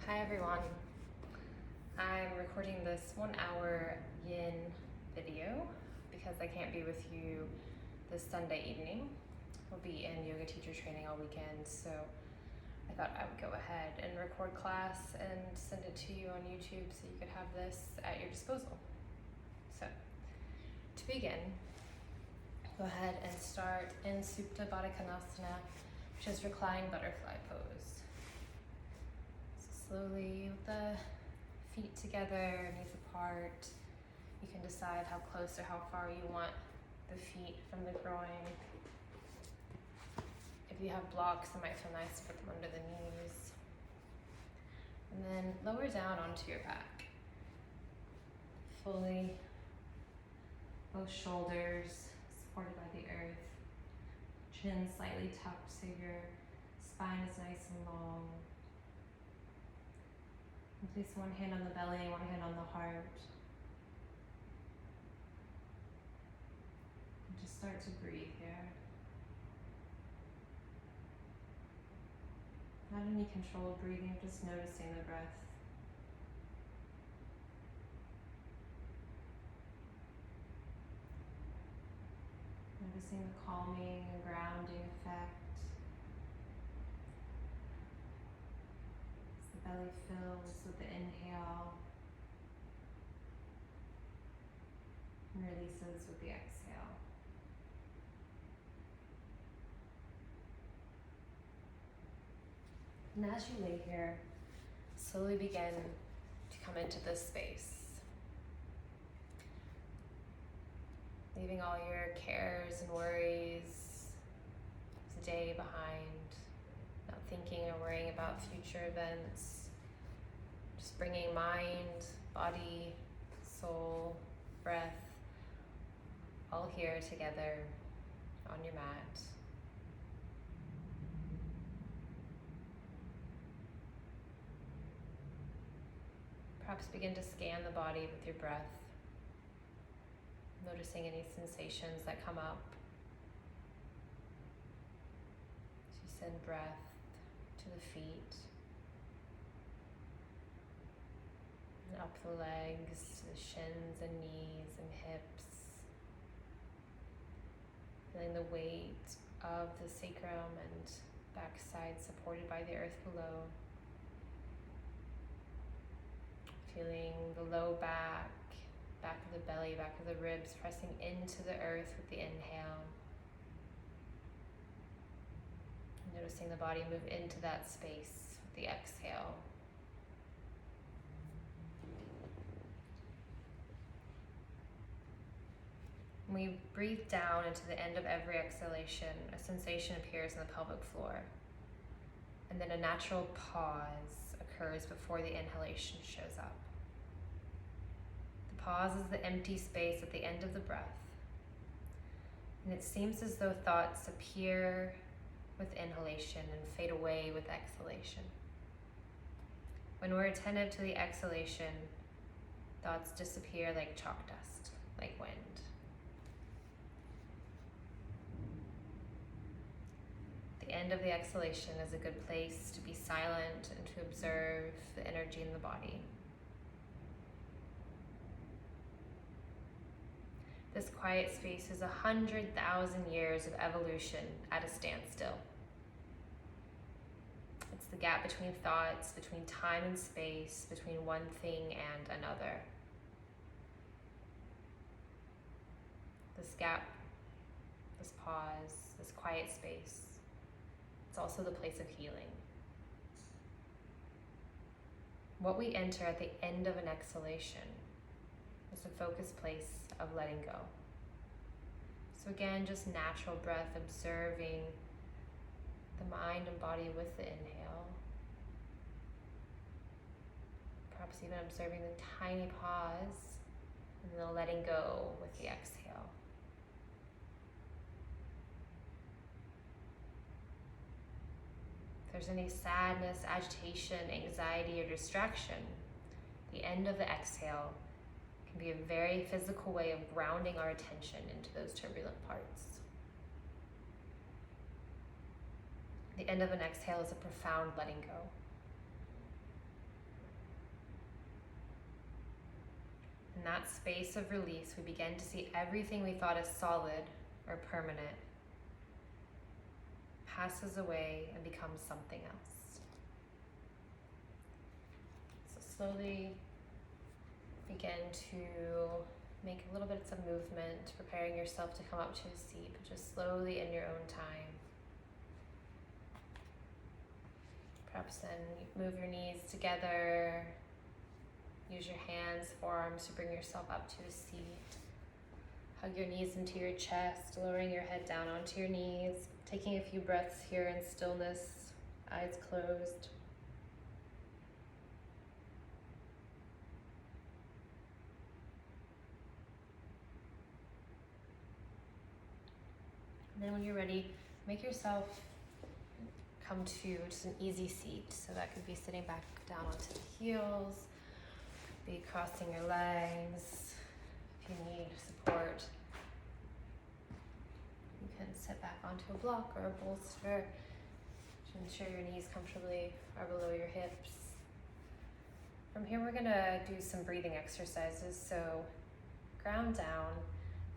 Hi everyone. I'm recording this 1 hour yin video because I can't be with you this Sunday evening. We'll be in yoga teacher training all weekend, so I thought I would go ahead and record class and send it to you on YouTube so you could have this at your disposal. So, to begin, go ahead and start in Supta Baddha Konasana, which is reclined butterfly pose. Slowly with the feet together, knees apart. You can decide how close or how far you want the feet from the groin. If you have blocks, it might feel nice to put them under the knees. And then lower down onto your back. Fully, both shoulders supported by the earth. Chin slightly tucked so your spine is nice and long. And place one hand on the belly, one hand on the heart. And just start to breathe here. Not any controlled breathing, just noticing the breath. Noticing the calming and grounding effect. As the belly fills with the inhale and releases with the exhale. And as you lay here, slowly begin to come into this space. Leaving all your cares and worries, the day behind, not thinking or worrying about future events. Just bringing mind, body, soul, breath, all here together on your mat. Perhaps begin to scan the body with your breath, noticing any sensations that come up. As you send breath to the feet, and up the legs, to the shins and knees and hips. Feeling the weight of the sacrum and backside supported by the earth below. Feeling the low back, back of the belly, back of the ribs pressing into the earth with the inhale. Noticing the body move into that space with the exhale. When we breathe down into the end of every exhalation, a sensation appears in the pelvic floor. And then a natural pause occurs before the inhalation shows up. The pause is the empty space at the end of the breath. And it seems as though thoughts appear with inhalation and fade away with exhalation. When we're attentive to the exhalation, thoughts disappear like chalk dust, like wind. The end of the exhalation is a good place to be silent and to observe the energy in the body. This quiet space is 100,000 years of evolution at a standstill. It's the gap between thoughts, between time and space, between one thing and another. This gap, this pause, this quiet space, it's also the place of healing. What we enter at the end of an exhalation is a focused place of letting go. So again, just natural breath, observing the mind and body with the inhale. Perhaps even observing the tiny pause and the letting go with the exhale. If there's any sadness, agitation, anxiety, or distraction, the end of the exhale can be a very physical way of grounding our attention into those turbulent parts. The end of an exhale is a profound letting go. In that space of release, we begin to see everything we thought is solid or permanent passes away and becomes something else. So slowly begin to make a little bits of movement, preparing yourself to come up to a seat, but just slowly in your own time. Perhaps then move your knees together. Use your hands, forearms to bring yourself up to a seat. Hug your knees into your chest, lowering your head down onto your knees. Taking a few breaths here in stillness, eyes closed. And then when you're ready, make yourself come to just an easy seat. So that could be sitting back down onto the heels, be crossing your legs. If you need support, you can sit back onto a block or a bolster to ensure your knees comfortably are below your hips. From here, we're gonna do some breathing exercises. So ground down,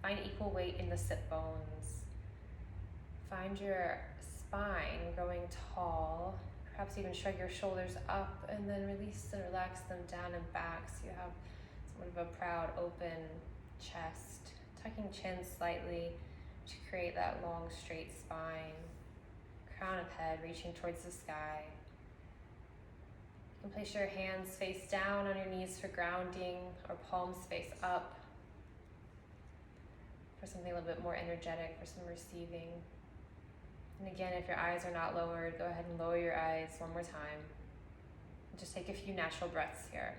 find equal weight in the sit bones. Find your spine growing tall. Perhaps even shrug your shoulders up and then release and relax them down and back so you have sort of a proud open chest. Tucking chin slightly to create that long straight spine. Crown of head reaching towards the sky. You can place your hands face down on your knees for grounding or palms face up for something a little bit more energetic, for some receiving. And again, if your eyes are not lowered, go ahead and lower your eyes one more time. And just take a few natural breaths here.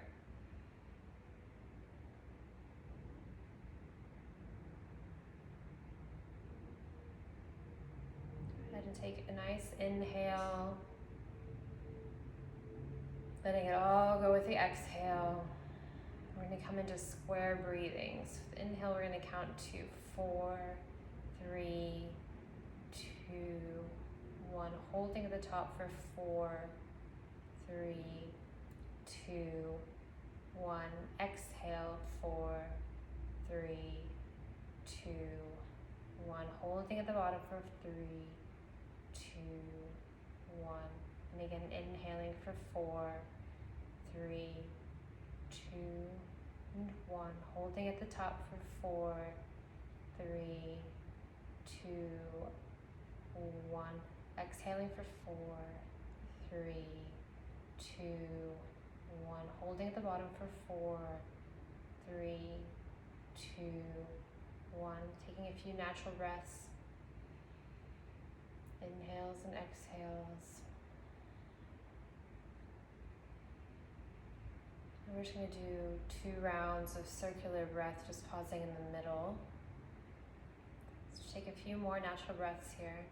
Go ahead and take a nice inhale. Letting it all go with the exhale. We're going to come into square breathing. So with inhale, we're going to count to 4, 3, 2, 1. Holding at the top for 4, 3, 2, 1. Exhale, 4, 3, 2, 1. Holding at the bottom for 3, 2, 1. And again, inhaling for 4, 3, 2, and 1. Holding at the top for 4, 3, 2, 1. Exhaling for 4, 3, 2, 1. Holding at the bottom for 4, 3, 2, 1. Taking a few natural breaths. Inhales and exhales. And we're just going to do 2 rounds of circular breath, just pausing in the middle. So take a few more natural breaths here.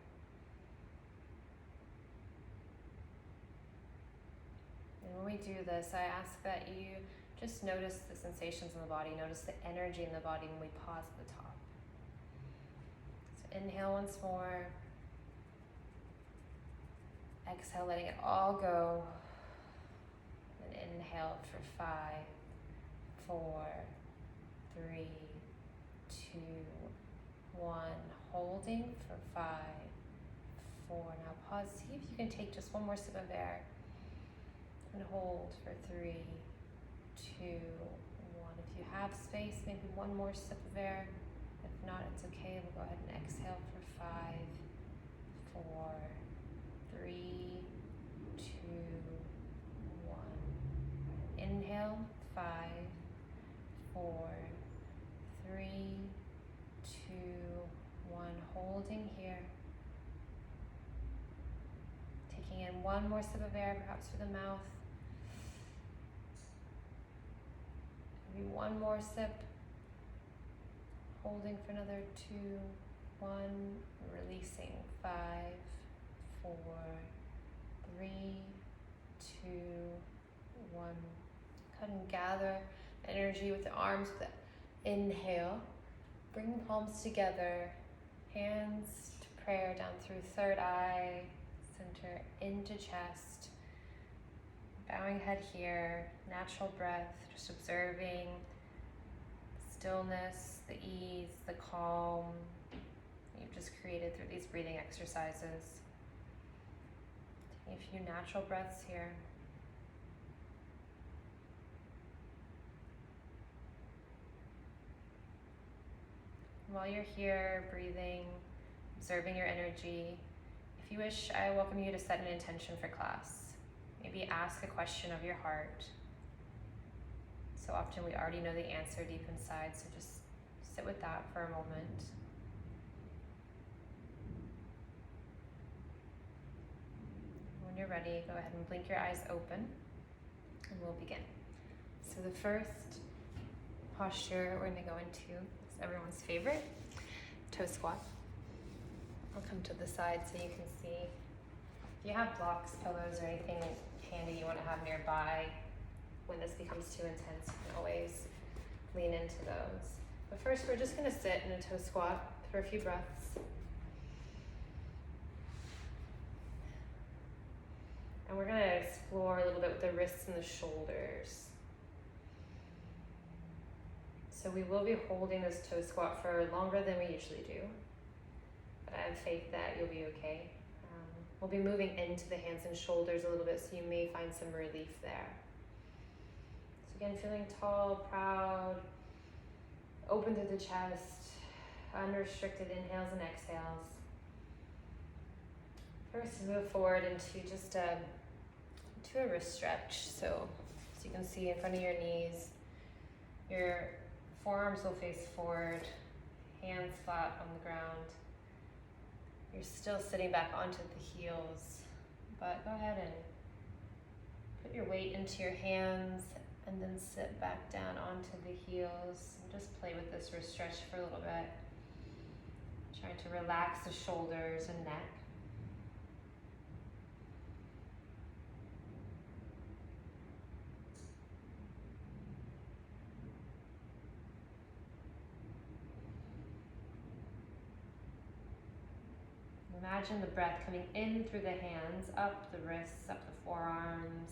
And when we do this, I ask that you just notice the sensations in the body, notice the energy in the body when we pause at the top. So inhale once more. Exhale, letting it all go. And inhale for 5, 4, 3, 2, 1. Holding for 5, 4. Now pause. See if you can take just one more sip of air. And hold for 3, 2, 1. If you have space, maybe one more sip of air. If not, it's okay. We'll go ahead and exhale for 5, 4, 3, 2, 1. Inhale, 5, 4, 3, 2, 1. Holding here. Taking in one more sip of air, perhaps through the mouth. Maybe one more sip. Holding for another 2, 1. Releasing 5, 4, 3, 2, 1. Cut and gather energy with the arms with the inhale. Bring the palms together. Hands to prayer down through third eye. Center into chest. Bowing head here. Natural breath. Just observing stillness, the ease, the calm you've just created through these breathing exercises. Taking a few natural breaths here. While you're here, breathing, observing your energy, if you wish, I welcome you to set an intention for class. Maybe ask a question of your heart. So often we already know the answer deep inside, so just sit with that for a moment. When you're ready, go ahead and blink your eyes open, and we'll begin. So the first posture we're going to go into is everyone's favorite, toe squat. I'll come to the side so you can see. If you have blocks, pillows, or anything handy you want to have nearby, when this becomes too intense, you can always lean into those. But first, we're just going to sit in a toe squat for a few breaths. And we're going to explore a little bit with the wrists and the shoulders. So we will be holding this toe squat for longer than we usually do. But I have faith that you'll be okay. We'll be moving into the hands and shoulders a little bit, so you may find some relief there. So again, feeling tall, proud, open to the chest, unrestricted inhales and exhales. First, move forward into just to a wrist stretch. So you can see in front of your knees, your forearms will face forward, hands flat on the ground. You're still sitting back onto the heels, but go ahead and put your weight into your hands and then sit back down onto the heels and just play with this wrist stretch for a little bit. Trying to relax the shoulders and neck. Imagine the breath coming in through the hands, up the wrists, up the forearms,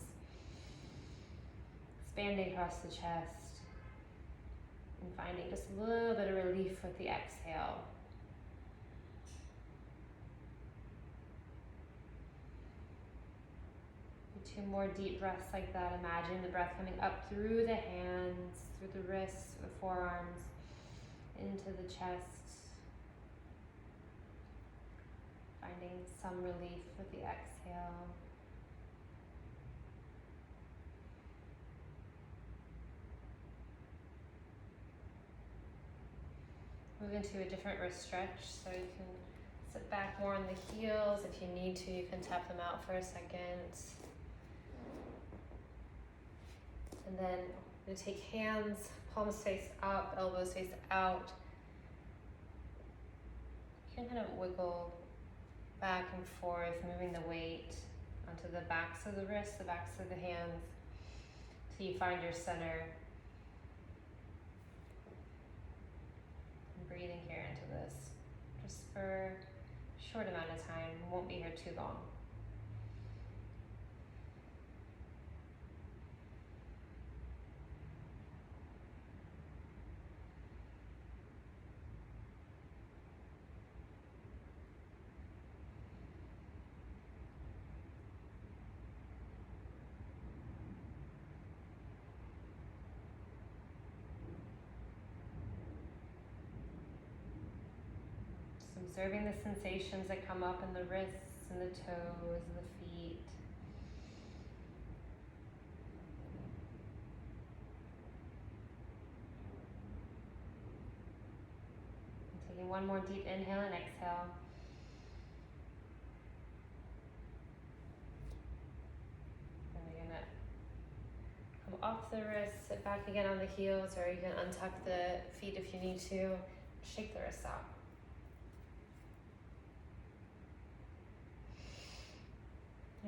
expanding across the chest, and finding just a little bit of relief with the exhale. Two more deep breaths like that. Imagine the breath coming up through the hands, through the wrists, the forearms, into the chest. Finding some relief with the exhale. Move into a different wrist stretch, so you can sit back more on the heels. If you need to, you can tap them out for a second. And then I'm going to take hands, palms face up, elbows face out. You can kind of wiggle back and forth, moving the weight onto the backs of the wrists, the backs of the hands, till you find your center. And breathing here into this, just for a short amount of time. We won't be here too long. Observing the sensations that come up in the wrists and the toes and the feet. And taking one more deep inhale and exhale. And you're gonna come off the wrists, sit back again on the heels, or you can untuck the feet if you need to. Shake the wrists out.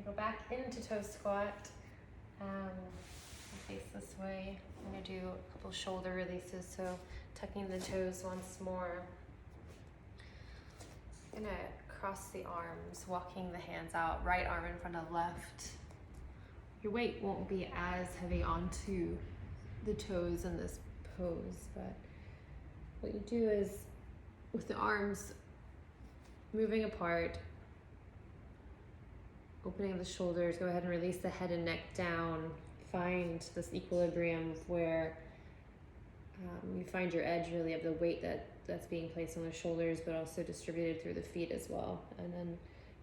Go back into toe squat. Face this way. I'm going to do a couple shoulder releases, so tucking the toes once more. I'm going to cross the arms, walking the hands out, right arm in front of left. Your weight won't be as heavy onto the toes in this pose, but what you do is, with the arms moving apart, opening the shoulders, go ahead and release the head and neck down. Find this equilibrium where you find your edge really of the weight that's being placed on the shoulders, but also distributed through the feet as well. And then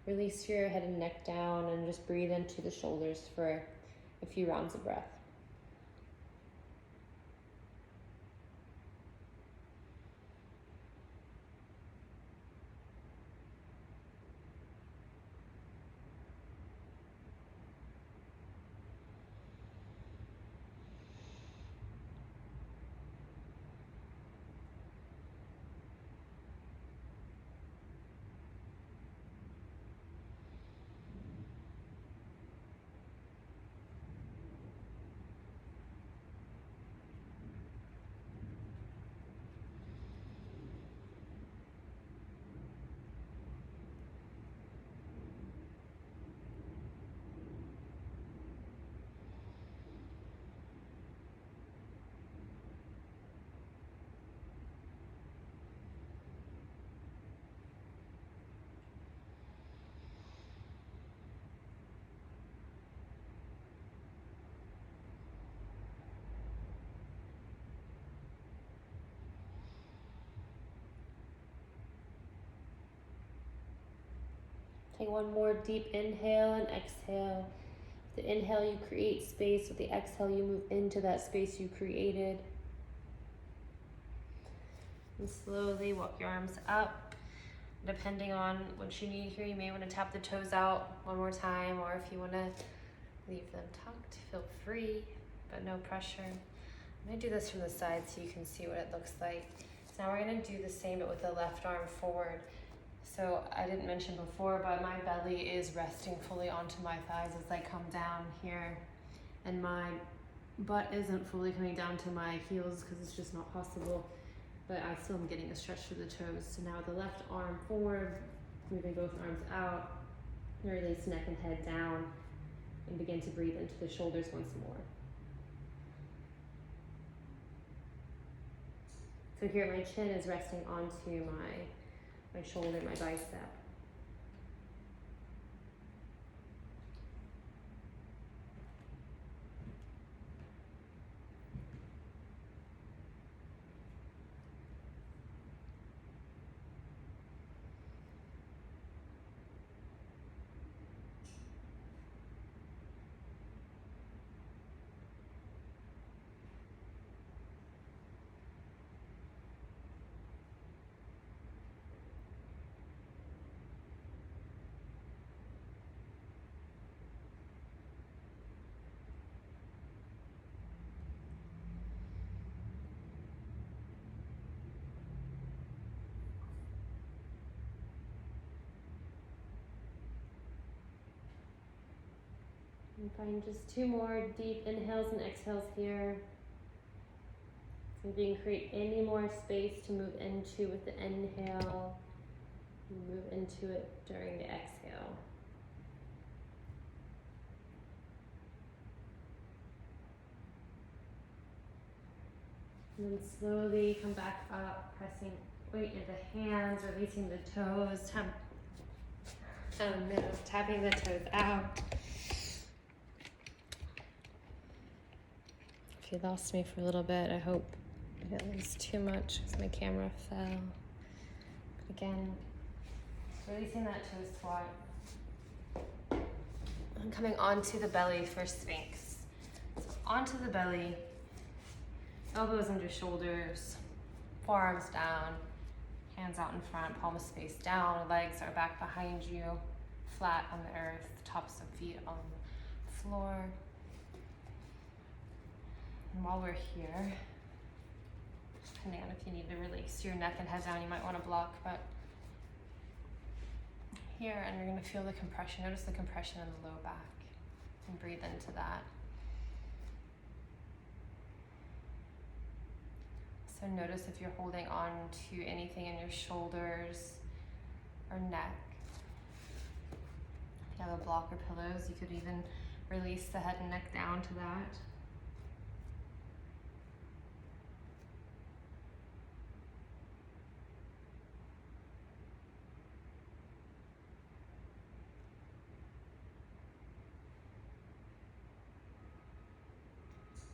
release your head and neck down and just breathe into the shoulders for a few rounds of breath. Take one more deep inhale and exhale. With the inhale, you create space. With the exhale, you move into that space you created. And slowly walk your arms up. Depending on what you need here, you may want to tap the toes out one more time, or if you want to leave them tucked, feel free, but no pressure. I'm going to do this from the side so you can see what it looks like. So now we're going to do the same, but with the left arm forward. So I didn't mention before, but my belly is resting fully onto my thighs as I come down here. And my butt isn't fully coming down to my heels because it's just not possible. But I still am getting a stretch through the toes. So now with the left arm forward, moving both arms out, release neck and head down, and begin to breathe into the shoulders once more. So here my chin is resting onto my shoulder, my bicep. And find just two more deep inhales and exhales here. So you can create any more space to move into with the inhale. Move into it during the exhale. And then slowly come back up, pressing weight into the hands, releasing the toes, tapping the toes out. If you lost me for a little bit, I hope it was too much because my camera fell. Again, releasing that toe squat. And coming onto the belly for Sphinx. So onto the belly, elbows under shoulders, forearms down, hands out in front, palms spaced down, legs are back behind you, flat on the earth, tops of feet on the floor. And while we're here, depending on if you need to release your neck and head down, you might want to block, but here, and you're going to feel the compression. Notice the compression in the low back and breathe into that. So notice if you're holding on to anything in your shoulders or neck. If you have a block or pillows, you could even release the head and neck down to that.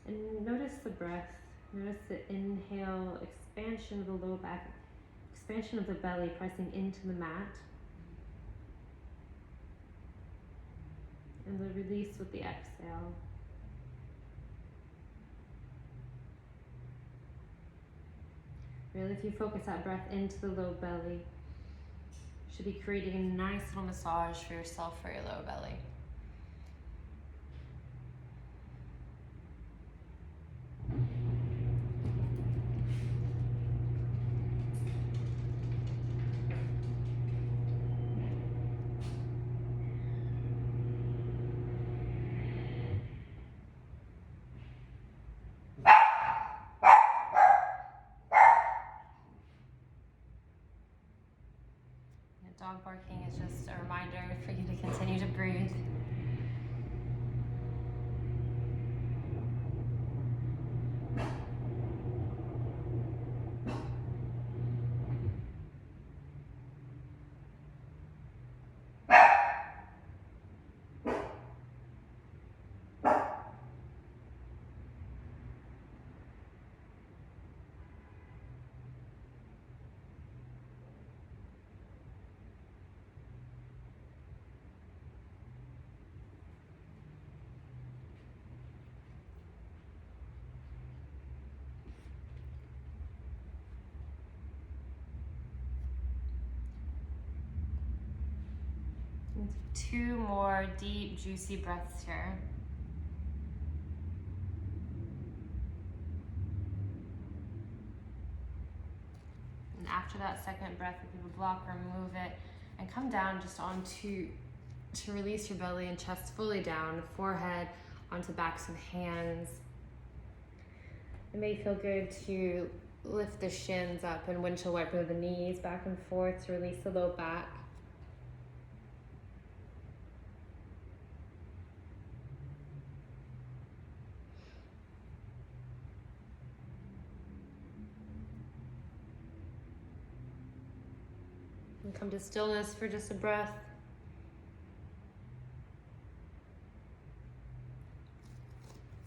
And notice the breath. Notice the inhale, expansion of the low back, expansion of the belly, pressing into the mat. And the release with the exhale. Really, if you focus that breath into the low belly, should be creating a nice little massage for yourself for your low belly. Dog barking is just a reminder for you to continue to breathe. Two more deep, juicy breaths here. And after that second breath, if you have a block, remove it and come down just onto, to release your belly and chest fully down, forehead onto backs of hands. It may feel good to lift the shins up and windshield wiper the knees back and forth to release the low back. And come to stillness for just a breath.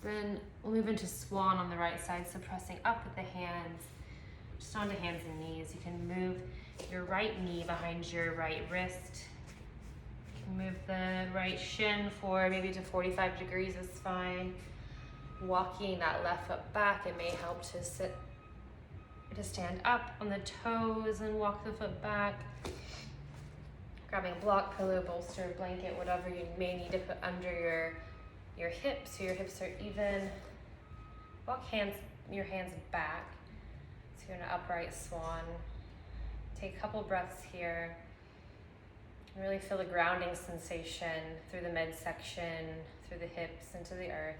Then we'll move into swan on the right side, so pressing up with the hands, just onto hands and knees. You can move your right knee behind your right wrist. You can move the right shin forward, maybe to 45 degrees is fine. Walking that left foot back, it may help to stand up on the toes and walk the foot back. Grabbing a block, pillow, bolster, blanket, whatever you may need to put under your hips so your hips are even. Walk your hands back. So you're in an upright swan. Take a couple breaths here. Really feel the grounding sensation through the midsection, through the hips, into the earth.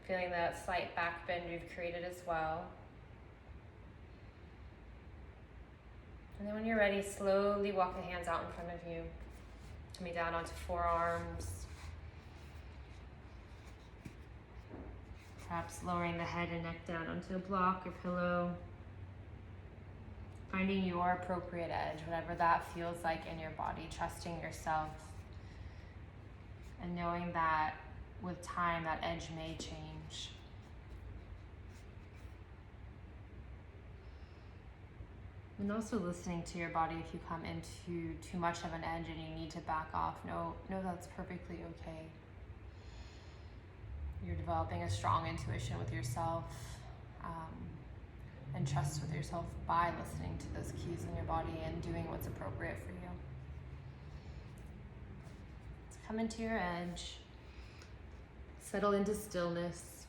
Feeling that slight back bend you've created as well. And then when you're ready, slowly walk the hands out in front of you. Coming down onto forearms. Perhaps lowering the head and neck down onto a block or pillow. Finding your appropriate edge, whatever that feels like in your body. Trusting yourself. And knowing that with time, that edge may change. And also listening to your body if you come into too much of an edge and you need to back off. Know that's perfectly okay. You're developing a strong intuition with yourself and trust with yourself by listening to those cues in your body and doing what's appropriate for you. So come into your edge. Settle into stillness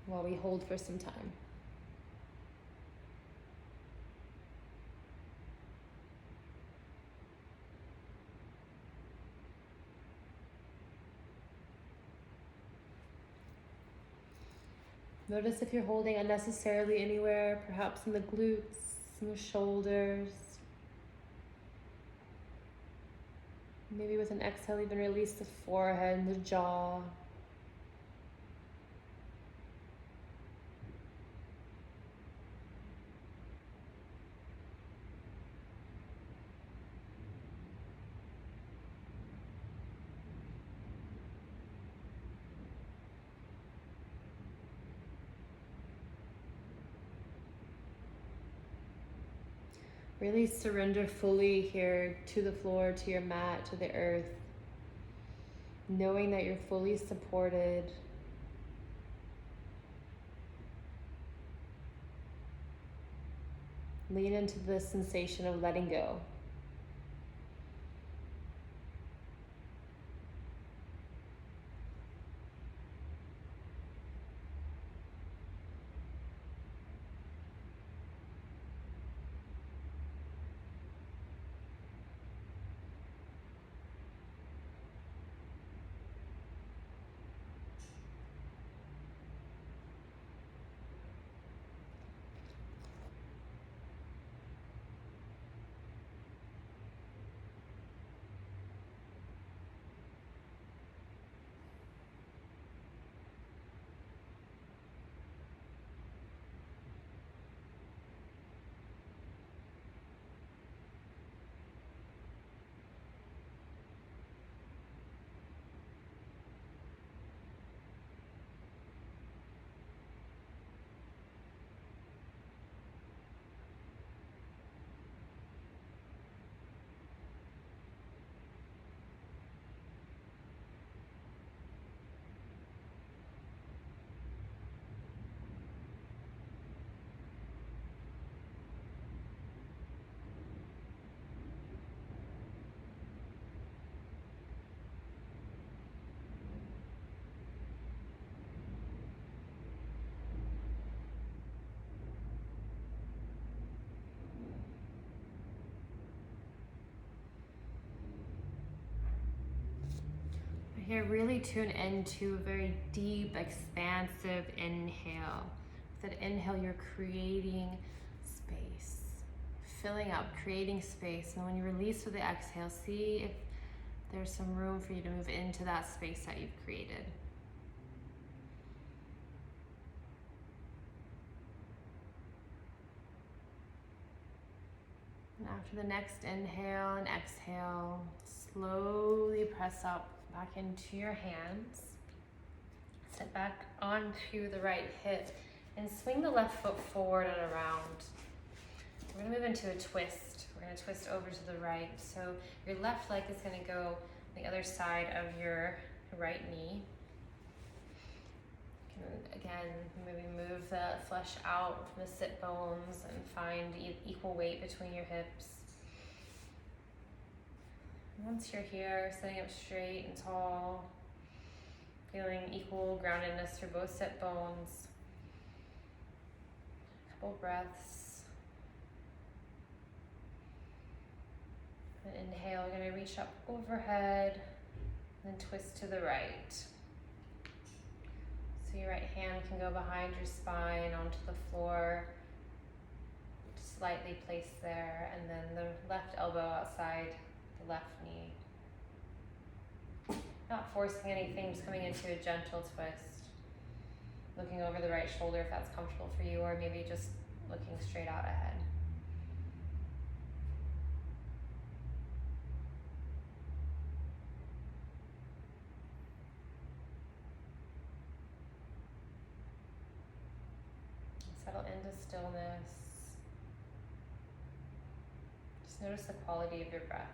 while we hold for some time. Notice if you're holding unnecessarily anywhere, perhaps in the glutes, in the shoulders. Maybe with an exhale, even release the forehead and the jaw. Really surrender fully here to the floor, to your mat, to the earth, knowing that you're fully supported. Lean into the sensation of letting go. Here, really tune into a very deep, expansive inhale. With that inhale, you're creating space, filling up, creating space. And when you release with the exhale, see if there's some room for you to move into that space that you've created. And after the next inhale and exhale, slowly press up back into your hands. Step back onto the right hip and swing the left foot forward and around. We're gonna move into a twist. We're gonna twist over to the right. So your left leg is gonna go on the other side of your right knee. You can, again, maybe move the flesh out from the sit bones and find equal weight between your hips. Once you're here, sitting up straight and tall, feeling equal groundedness through both sit bones. A couple breaths. And inhale, we're going to reach up overhead, and then twist to the right. So your right hand can go behind your spine onto the floor, just slightly placed there, and then the left elbow outside the left knee. Not forcing anything, just coming into a gentle twist. Looking over the right shoulder if that's comfortable for you, or maybe just looking straight out ahead. Settle into stillness. Just notice the quality of your breath.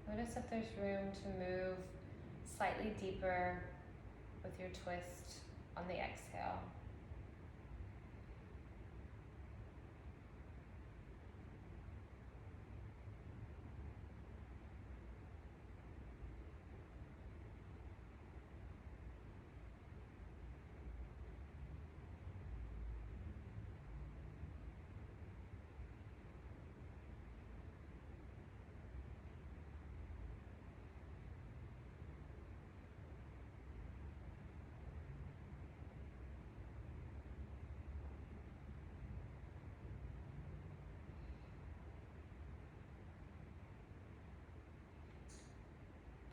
Notice if there's room to move slightly deeper with your twist on the exhale.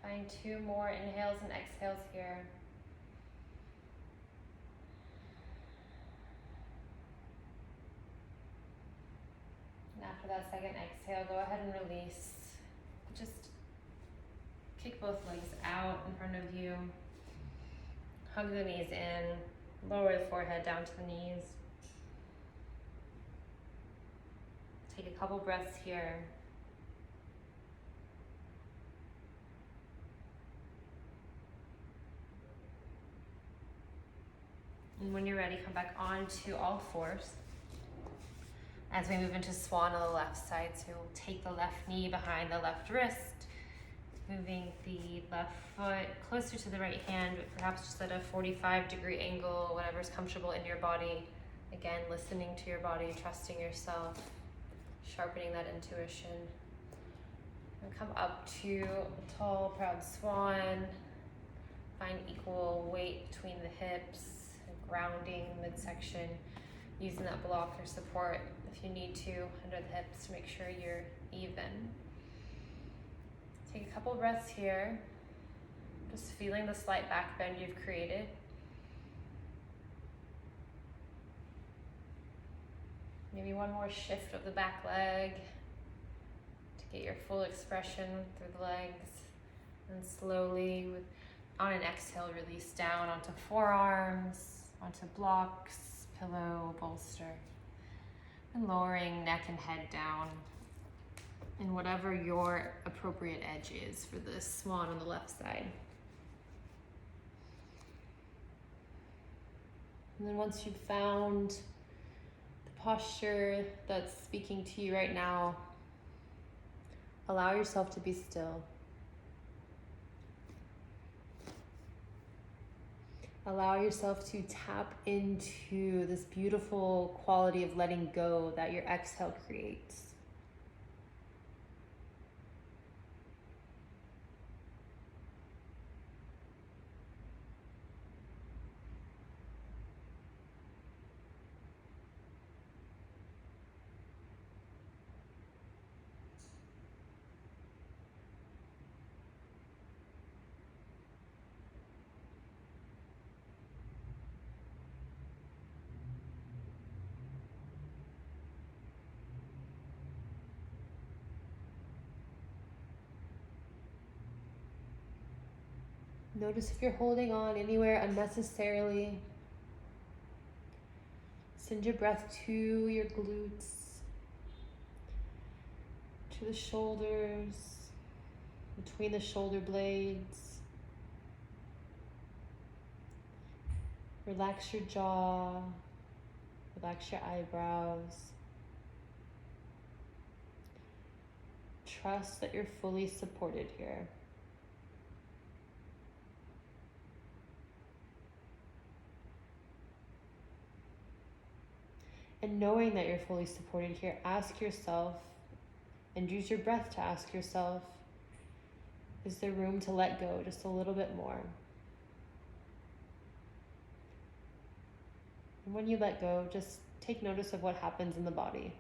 Find 2 more inhales and exhales here. And after that second exhale, go ahead and release. Just kick both legs out in front of you. Hug the knees in. Lower the forehead down to the knees. Take a couple breaths here. And when you're ready, come back onto all fours. As we move into swan on the left side, so we'll take the left knee behind the left wrist, moving the left foot closer to the right hand, but perhaps just at a 45-degree angle, whatever's comfortable in your body. Again, listening to your body, trusting yourself, sharpening that intuition. And come up to a tall, proud swan. Find equal weight between the hips, grounding midsection, using that block or support if you need to under the hips to make sure you're even. Take a couple breaths here, just feeling the slight back bend you've created. Maybe one more shift of the back leg to get your full expression through the legs. And slowly, on an exhale, release down onto forearms, onto blocks, pillow, bolster. And lowering neck and head down in whatever your appropriate edge is for this swan on the left side. And then once you've found the posture that's speaking to you right now, allow yourself to be still. Allow yourself to tap into this beautiful quality of letting go that your exhale creates. Notice if you're holding on anywhere unnecessarily. Send your breath to your glutes, to the shoulders, between the shoulder blades. Relax your jaw, relax your eyebrows. Trust that you're fully supported here. And knowing that you're fully supported here, ask yourself, and use your breath to ask yourself, is there room to let go just a little bit more? And when you let go, just take notice of what happens in the body.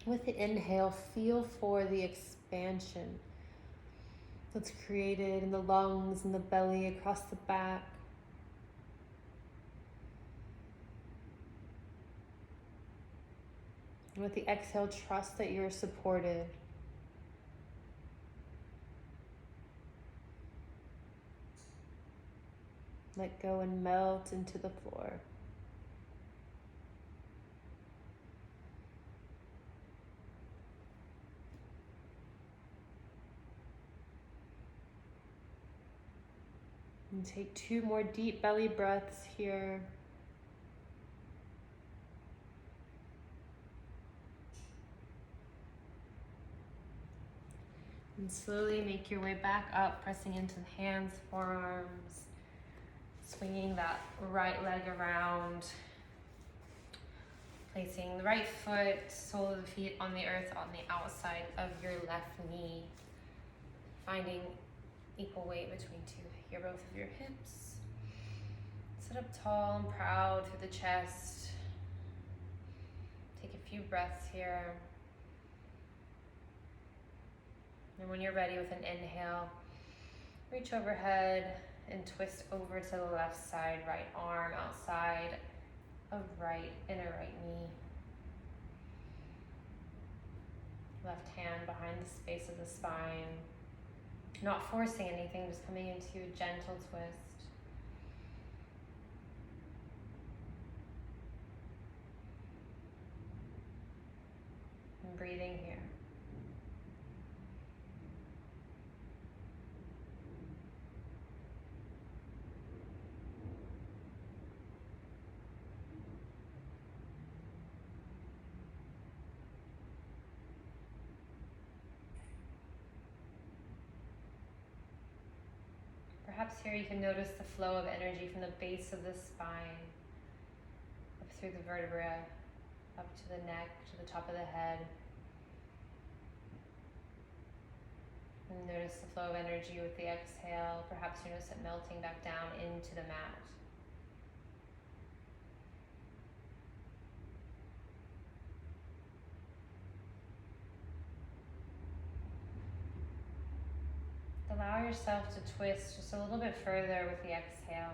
With the inhale, feel for the expansion that's created in the lungs and the belly, across the back. And with the exhale, trust that you're supported. Let go and melt into the floor. And take 2 more deep belly breaths here. And slowly make your way back up, pressing into the hands, forearms, swinging that right leg around, placing the right foot, sole of the feet on the earth on the outside of your left knee, finding equal weight between both of your hips. Sit up tall and proud through the chest. Take a few breaths here. And when you're ready with an inhale, reach overhead and twist over to the left side, right arm outside of right, inner right knee. Left hand behind the space of the spine. Not forcing anything, just coming into a gentle twist. And breathing here. Perhaps here you can notice the flow of energy from the base of the spine, up through the vertebra, up to the neck, to the top of the head. And notice the flow of energy with the exhale. Perhaps you notice it melting back down into the mat. Allow yourself to twist just a little bit further with the exhale.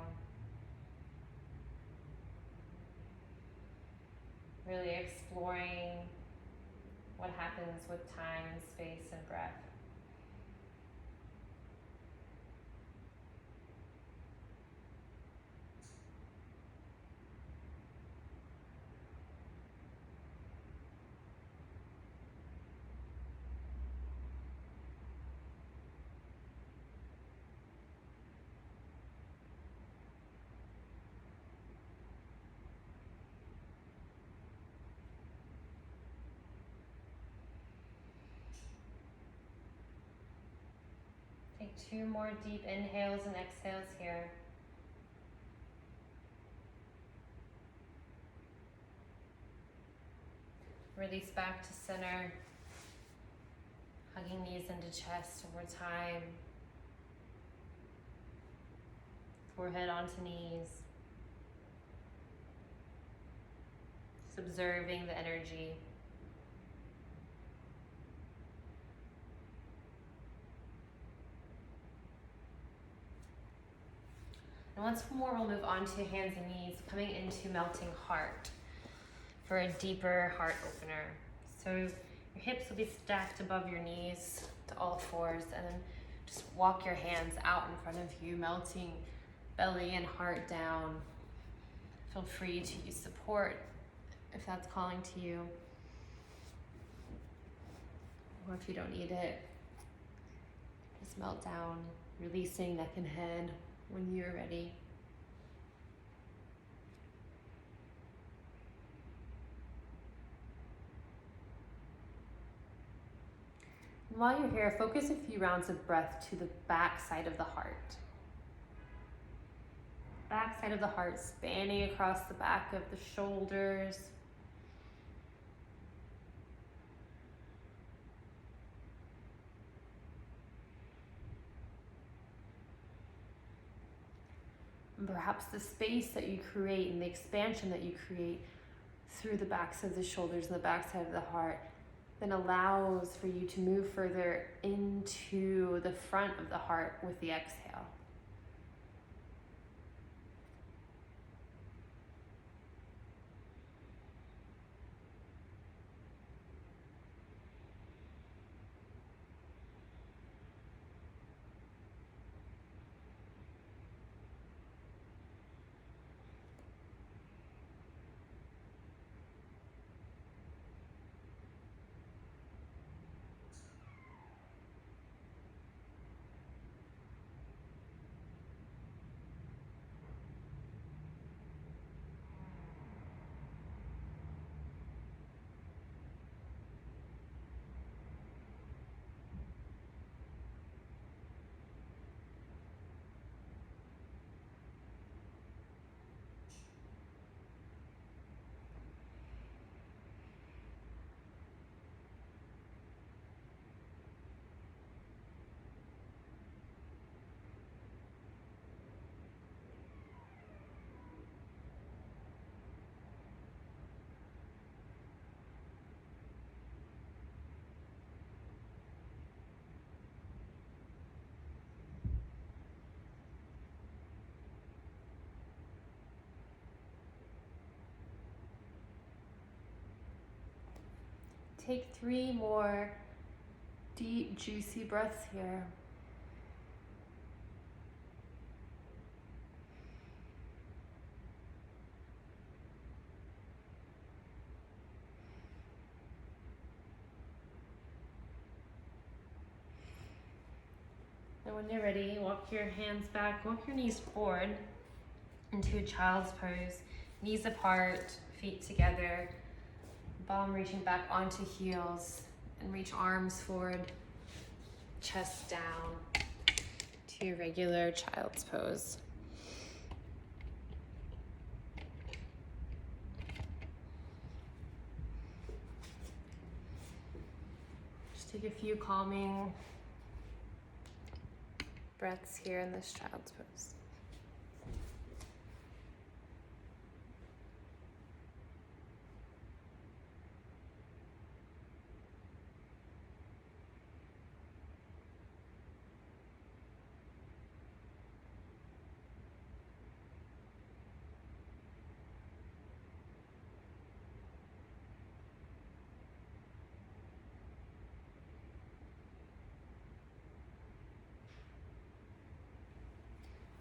Really exploring what happens with time and space and breath. Take 2 more deep inhales and exhales here. Release back to center, hugging knees into chest over time. Forehead onto knees. Just observing the energy. And once more, we'll move on to hands and knees, coming into melting heart for a deeper heart opener. So your hips will be stacked above your knees to all fours, and then just walk your hands out in front of you, melting belly and heart down. Feel free to use support if that's calling to you, or if you don't need it, just melt down, releasing neck and head when you're ready. And while you're here, focus a few rounds of breath to the back side of the heart. Back side of the heart, spanning across the back of the shoulders. And perhaps the space that you create and the expansion that you create through the backs of the shoulders and the backside of the heart then allows for you to move further into the front of the heart with the exhale. Take 3 more deep, juicy breaths here. And when you're ready, walk your hands back, walk your knees forward into a child's pose. Knees apart, feet together, bum reaching back onto heels, and reach arms forward, chest down to your regular child's pose. Just take a few calming breaths here in this child's pose.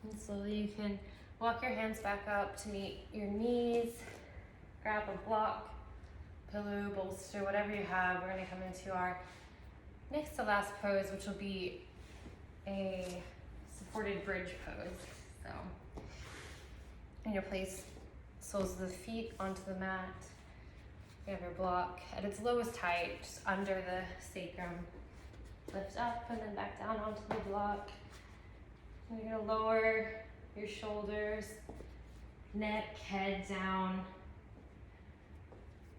And slowly you can walk your hands back up to meet your knees, grab a block, pillow, bolster, whatever you have. We're gonna come into our next to last pose, which will be a supported bridge pose. So, and you'll place soles of the feet onto the mat. You have your block at its lowest height, just under the sacrum. Lift up and then back down onto the block. And you're gonna lower your shoulders, neck, head down.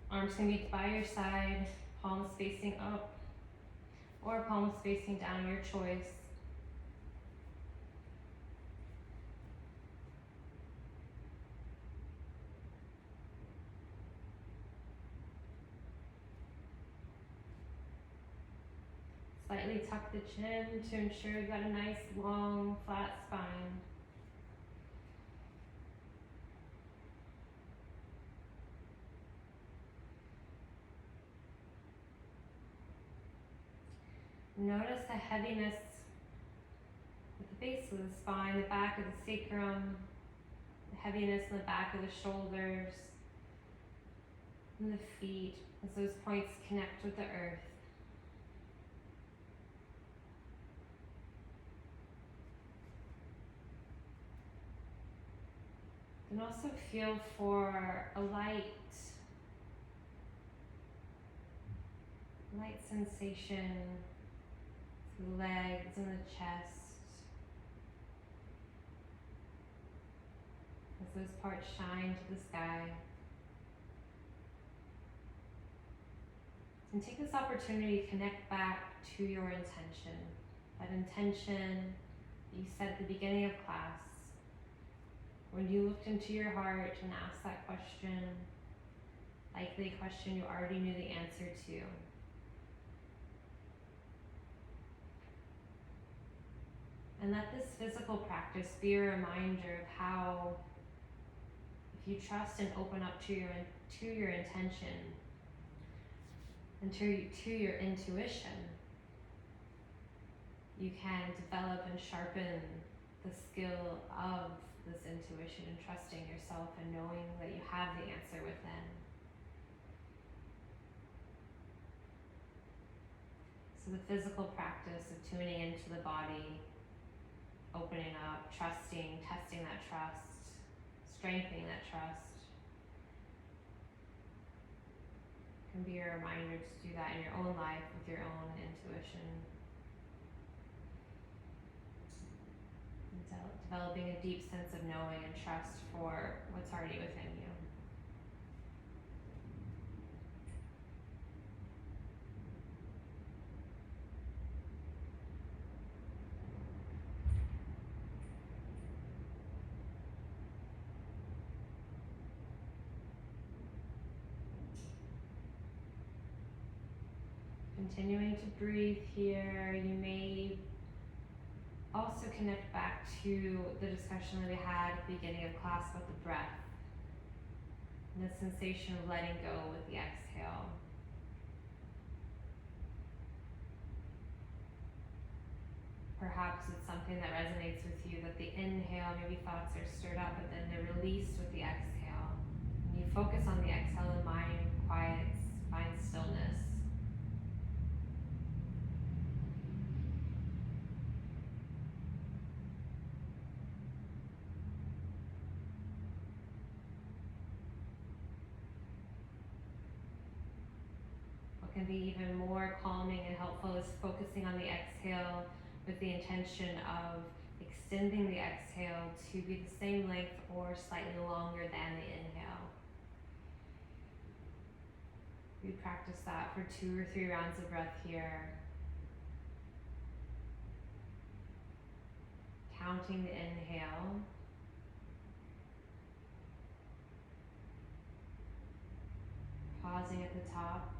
Arms can be by your side, palms facing up or palms facing down, your choice. Slightly tuck the chin to ensure you've got a nice, long, flat spine. Notice the heaviness at the base of the spine, the back of the sacrum, the heaviness in the back of the shoulders, and the feet as those points connect with the earth. And also feel for a light sensation through the legs and the chest as those parts shine to the sky. And take this opportunity to connect back to your intention. That intention you set at the beginning of class, when you looked into your heart and asked that question, likely a question you already knew the answer to. And let this physical practice be a reminder of how, if you trust and open up to your intention and to your intuition, you can develop and sharpen the skill of this intuition and trusting yourself and knowing that you have the answer within. So the physical practice of tuning into the body, opening up, trusting, testing that trust, strengthening that trust, can be a reminder to do that in your own life with your own intuition. Developing a deep sense of knowing and trust for what's already within you. Continuing to breathe here, you may also connect back to the discussion that we had at the beginning of class about the breath and the sensation of letting go with the exhale. perhaps it's something that resonates with you, that the inhale, maybe thoughts are stirred up, but then they're released with the exhale. When you focus on the exhale, the mind quiets, finds stillness. What can be even more calming and helpful is focusing on the exhale with the intention of extending the exhale to be the same length or slightly longer than the inhale. We practice that for 2 or 3 rounds of breath here. Counting the inhale. Pausing at the top.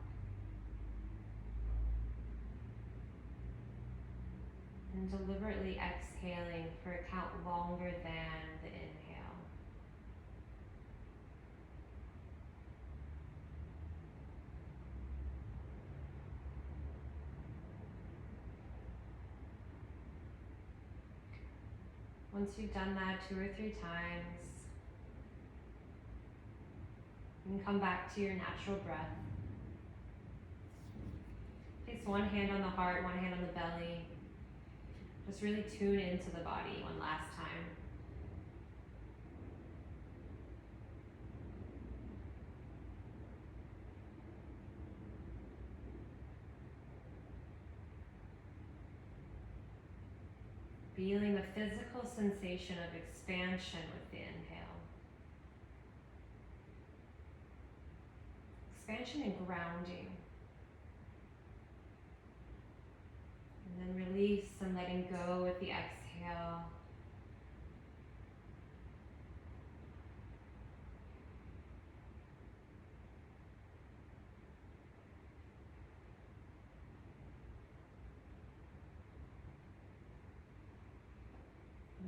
And deliberately exhaling for a count longer than the inhale. Once you've done that 2 or 3 times, you can come back to your natural breath. Place one hand on the heart, one hand on the belly. Just really tune into the body one last time. Feeling the physical sensation of expansion with the inhale. Expansion and grounding. And then release and letting go with the exhale.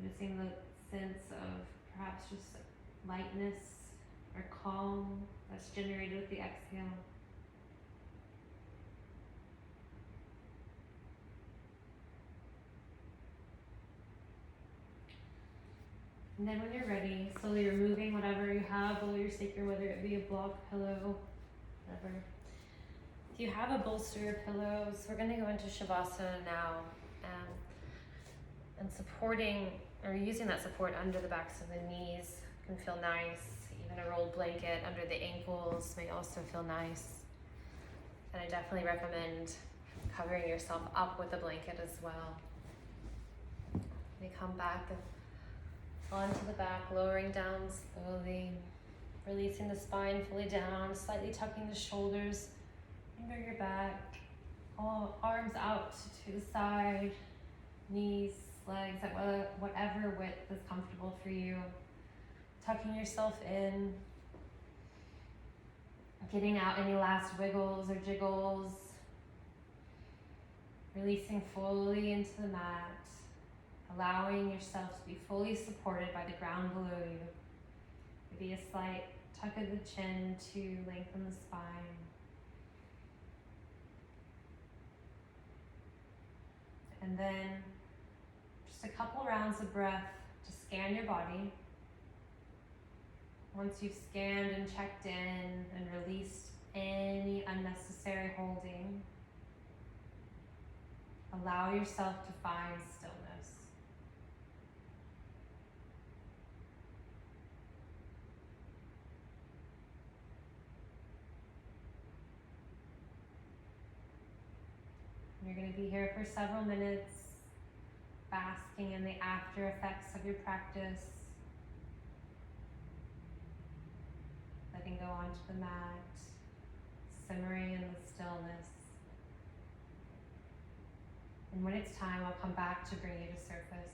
Noticing the sense of perhaps just lightness or calm that's generated with the exhale. And then when you're ready, slowly removing whatever you have below your sacrum, whether it be a block, pillow, whatever. If you have a bolster or pillows, we're gonna go into Shavasana now. And supporting or using that support under the backs of the knees can feel nice. Even a rolled blanket under the ankles may also feel nice. And I definitely recommend covering yourself up with a blanket as well. We come back onto the back, lowering down slowly, releasing the spine fully down, slightly tucking the shoulders under your back, all arms out to the side, knees, legs at whatever width is comfortable for you. Tucking yourself in, getting out any last wiggles or jiggles, releasing fully into the mat, allowing yourself to be fully supported by the ground below you. Maybe a slight tuck of the chin to lengthen the spine. And then just a couple rounds of breath to scan your body. Once you've scanned and checked in and released any unnecessary holding, allow yourself to find stillness. You're going to be here for several minutes, basking in the after effects of your practice. Letting go onto the mat, simmering in the stillness. And when it's time, I'll come back to bring you to surface.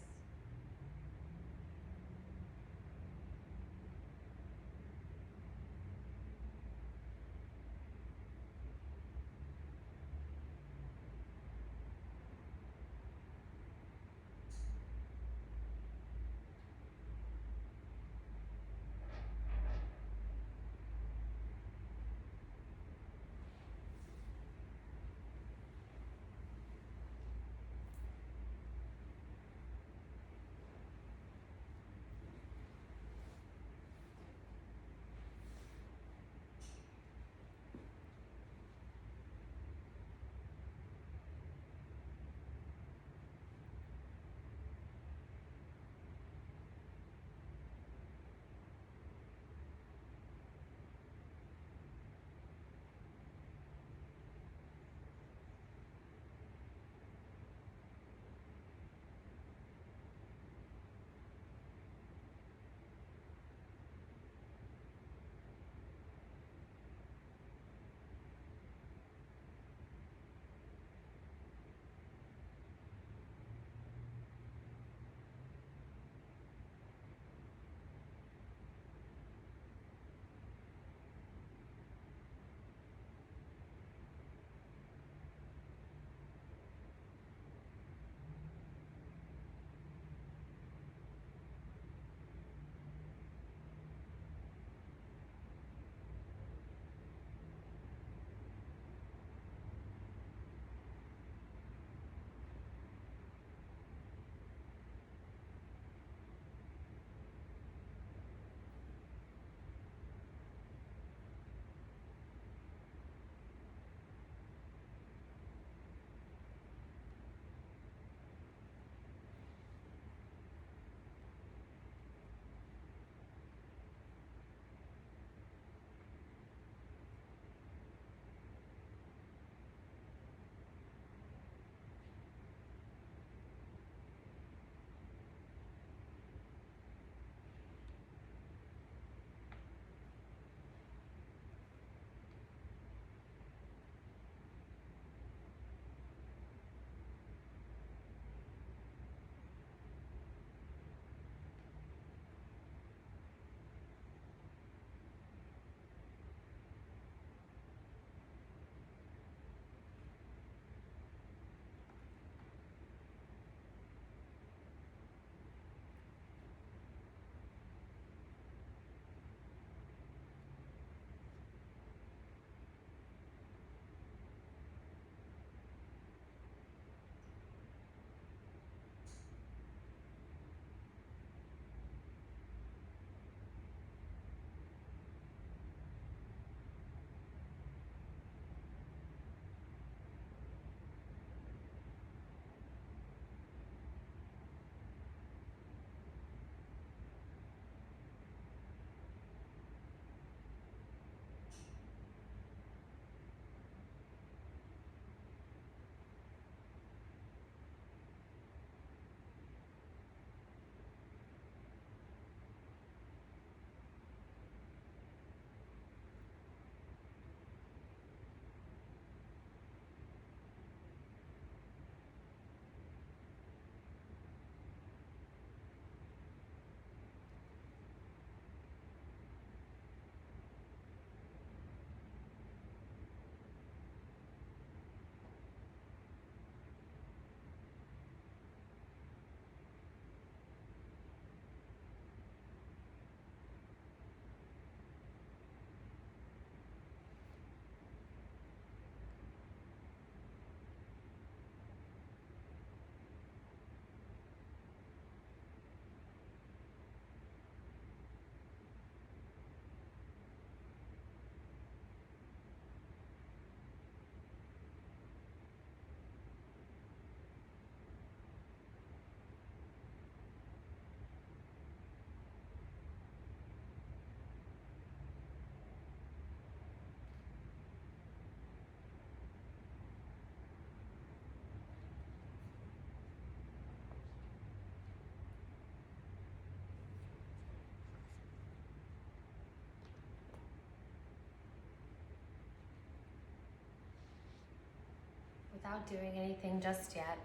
without doing anything just yet,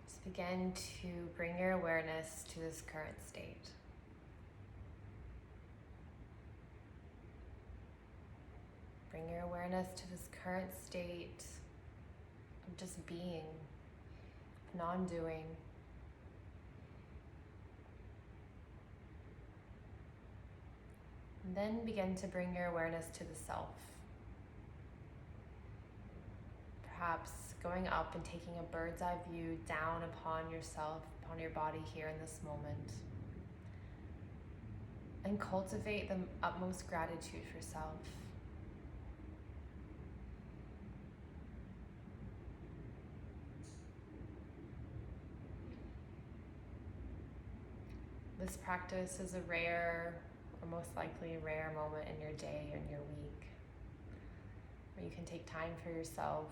just begin to bring your awareness to this current state. Bring your awareness to this current state of just being, non-doing. And then begin to bring your awareness to the self. Perhaps going up and taking a bird's eye view down upon yourself, upon your body here in this moment. And cultivate the utmost gratitude for self. This practice is a rare, or most likely a rare moment in your day or in your week, where you can take time for yourself,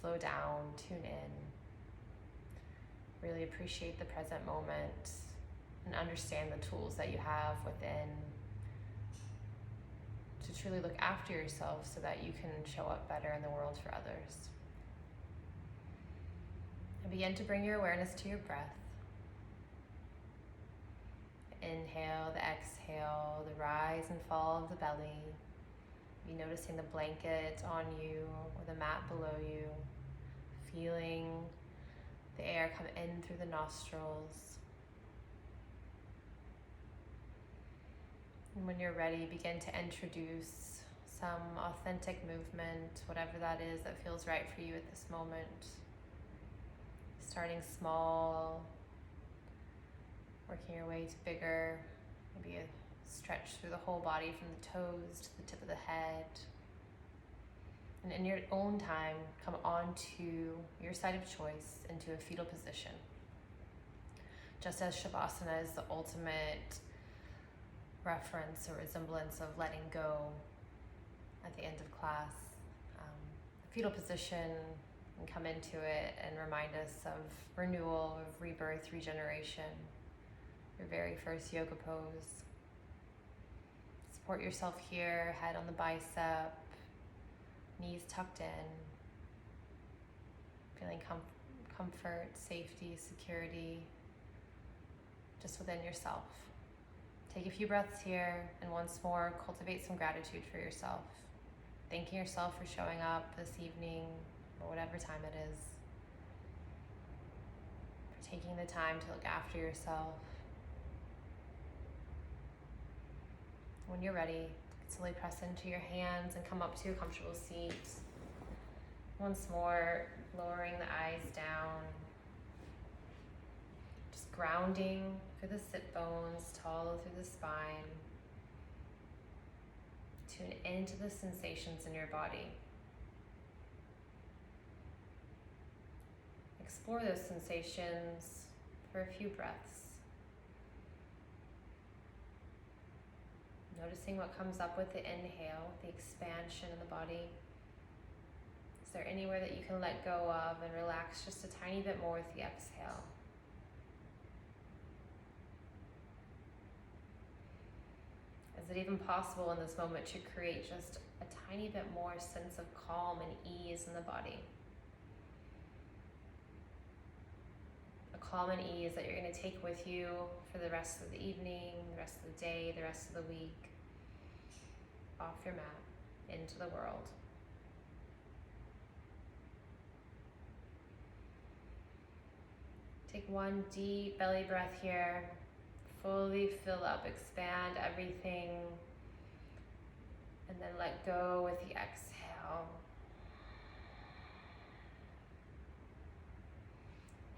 slow down, tune in, really appreciate the present moment, and understand the tools that you have within to truly look after yourself so that you can show up better in the world for others. And begin to bring your awareness to your breath. Inhale, the exhale, the rise and fall of the belly. Be noticing the blanket on you or the mat below you. Feeling the air come in through the nostrils. And when you're ready, begin to introduce some authentic movement, whatever that is that feels right for you at this moment. Starting small, working your way to bigger, maybe a stretch through the whole body from the toes to the tip of the head. And in your own time, come onto your side of choice into a fetal position. Just as Shavasana is the ultimate reference or resemblance of letting go at the end of class, the fetal position can come into it and remind us of renewal, of rebirth, regeneration. Your very first yoga pose. Support yourself here, head on the bicep, knees tucked in. Feeling comfort, safety, security, just within yourself. Take a few breaths here, and once more, cultivate some gratitude for yourself. Thanking yourself for showing up this evening, or whatever time it is. For taking the time to look after yourself. When you're ready, slowly press into your hands and come up to a comfortable seat. Once more, lowering the eyes down. Just grounding through the sit bones, tall through the spine. Tune into the sensations in your body. Explore those sensations for a few breaths. Noticing what comes up with the inhale, the expansion in the body. Is there anywhere that you can let go of and relax just a tiny bit more with the exhale? Is it even possible in this moment to create just a tiny bit more sense of calm and ease in the body? A calm and ease that you're going to take with you for the rest of the evening, the rest of the day, the rest of the week, off your mat, into the world. Take one deep belly breath here. Fully fill up, expand everything, and then let go with the exhale.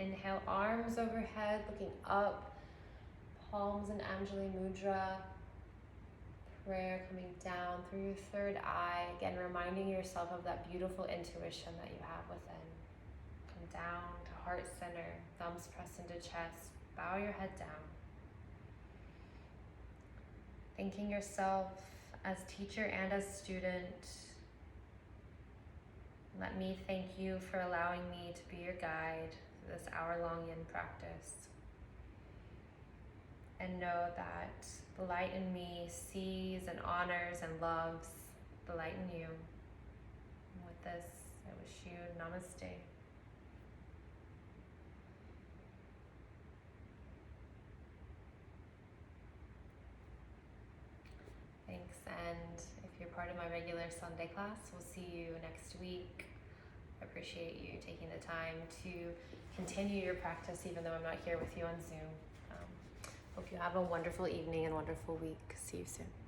Inhale, arms overhead, looking up, palms in Anjali Mudra. Prayer coming down through your third eye. Again, reminding yourself of that beautiful intuition that you have within. Come down to heart center, thumbs press into chest, bow your head down. Thanking yourself as teacher and as student. Let me thank you for allowing me to be your guide through this hour-long yin practice. And know that the light in me sees and honors and loves the light in you. with this, I wish you namaste. Thanks, and if you're part of my regular Sunday class, we'll see you next week. I appreciate you taking the time to continue your practice even though I'm not here with you on Zoom. Hope you have a wonderful evening and wonderful week. See you soon.